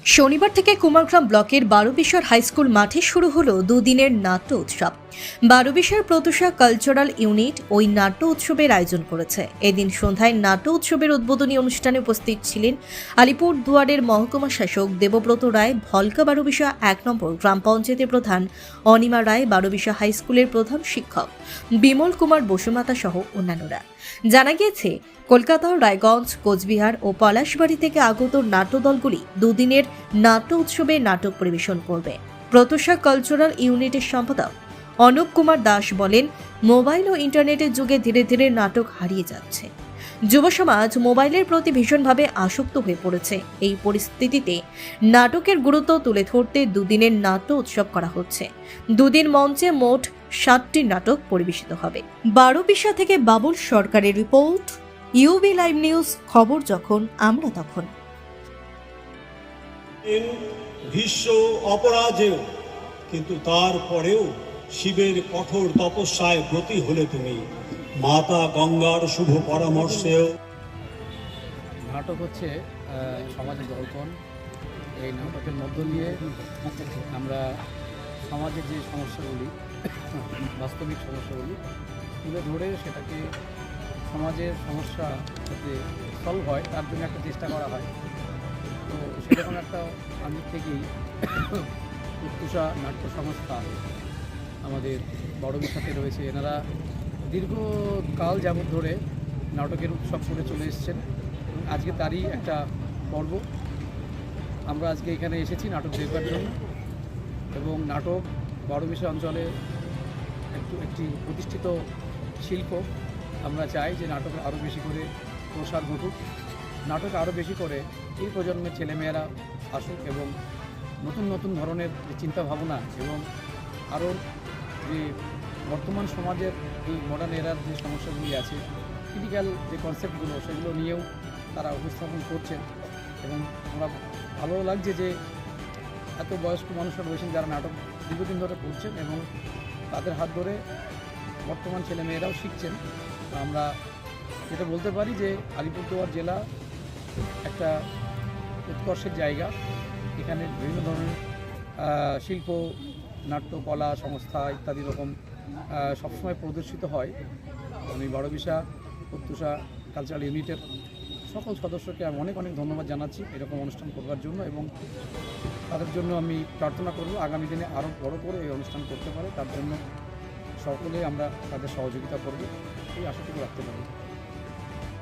শনিবার থেকে কুমারগ্রাম ব্লকের বারোবিশর হাইস্কুল মাঠে শুরু হলো দুদিনের নাট্য উৎসব। বারোবিশর প্রত্যুষা কালচারাল ইউনিট ওই নাট্য উৎসবের আয়োজন করেছে। এদিন সন্ধ্যায় নাট্য উৎসবের উদ্বোধনী অনুষ্ঠানে উপস্থিত ছিলেন আলিপুরদুয়ারের মহকুমা শাসক দেবব্রত রায়, ভলকা বারোবিশা ১ নম্বর গ্রাম পঞ্চায়েতের প্রধান অনিমা রায়, বারোবিশা হাইস্কুলের প্রধান শিক্ষক বিমল কুমার বসুমাতা সহ অন্যান্যরা। জানা গিয়েছে, কলকাতা, রায়গঞ্জ, কোচবিহার ও পলাশবাড়ি থেকে আগত নাট্যদলগুলি দুদিনের নাট্য উৎসবে নাটক পরিবেশন করবে। প্রত্যুষা কালচারাল ইউনিটের সম্পাদক অনুপ কুমার দাস বলেন, মোবাইল ও ইন্টারনেটের যুগে ধীরে ধীরে নাটক হারিয়ে যাচ্ছে। যুব সমাজ মোবাইলের প্রতি ভীষণভাবে আসক্ত হয়ে পড়েছে। এই পরিস্থিতিতে নাটকের গুরুত্ব তুলে ধরতে দুদিনের নাট্য উৎসব করা হচ্ছে। দুদিন মঞ্চে মোট 7টি নাটক পরিবেশিত হবে। বারোবিশা থেকে বাবুল সরকারের রিপোর্ট, ইউবি লাইভ নিউজ। খবর যখন আমরা তখন। ভীষ্ম অপরাজেয়, কিন্তু তারপরেও শিবের কঠোর তপস্যায় ব্রতী হলে তুমি। মাতা গঙ্গার শুভ পরামর্শেও নাটক হচ্ছে সমাজের দর্পণ। এই নাটকের মধ্য দিয়ে আমরা সমাজের যে সমস্যাগুলি, বাস্তবিক সমস্যাগুলি তুলে ধরে সেটাকে সমাজের সমস্যা যাতে সলভ হয় তার জন্য একটা চেষ্টা করা হয়। তো সেরকম একটা আমির থেকেই প্রত্যুষা নাট্য সংস্থা আমাদের বারোবিশাতে রয়েছে। এনারা দীর্ঘকাল যাবৎ ধরে নাটকের উৎসব করে চলে এসেছেন এবং আজকে তারই একটা পর্ব। আমরা আজকে এখানে এসেছি নাটক দেখবার জন্য এবং নাটক বারোবিশা অঞ্চলে একটি প্রতিষ্ঠিত শিল্প। আমরা চাই যে নাটকে আরও বেশি করে প্রসার ঘটুক, নাটকে আরও বেশি করে এই প্রজন্মের ছেলেমেয়েরা আসুক এবং নতুন নতুন ধরনের যে চিন্তাভাবনা এবং আরও যে বর্তমান সমাজের এই মডার্ন এরার যে সমস্যাগুলি আছে, ক্রিটিক্যাল যে কনসেপ্টগুলো, সেগুলো নিয়েও তারা উপস্থাপন করছেন। এবং আমরা ভালো লাগছে যে এত বয়স্ক মানুষরা রয়েছেন যারা নাটক দীর্ঘদিন ধরে করছেন এবং তাদের হাত ধরে বর্তমান ছেলেমেয়েরাও শিখছেন। তো আমরা যেটা বলতে পারি যে আলিপুরদুয়ার জেলা একটা উৎকর্ষের জায়গা। এখানে বিভিন্ন ধরনের শিল্প, নাট্য, কলা সংস্থা ইত্যাদি রকম সবসময় প্রদর্শিত হয়। আমি বারোবিশা প্রত্যুষা কালচারাল ইউনিটের সকল সদস্যকে আমি অনেক অনেক ধন্যবাদ জানাচ্ছি এরকম অনুষ্ঠান করবার জন্য, এবং তাদের জন্য আমি প্রার্থনা করব আগামী দিনে আরও বড় করে এই অনুষ্ঠান করতে পারে। তার জন্য সকলে আমরা তাদের সহযোগিতা করব, এই আশাটুকু রাখতে পারি।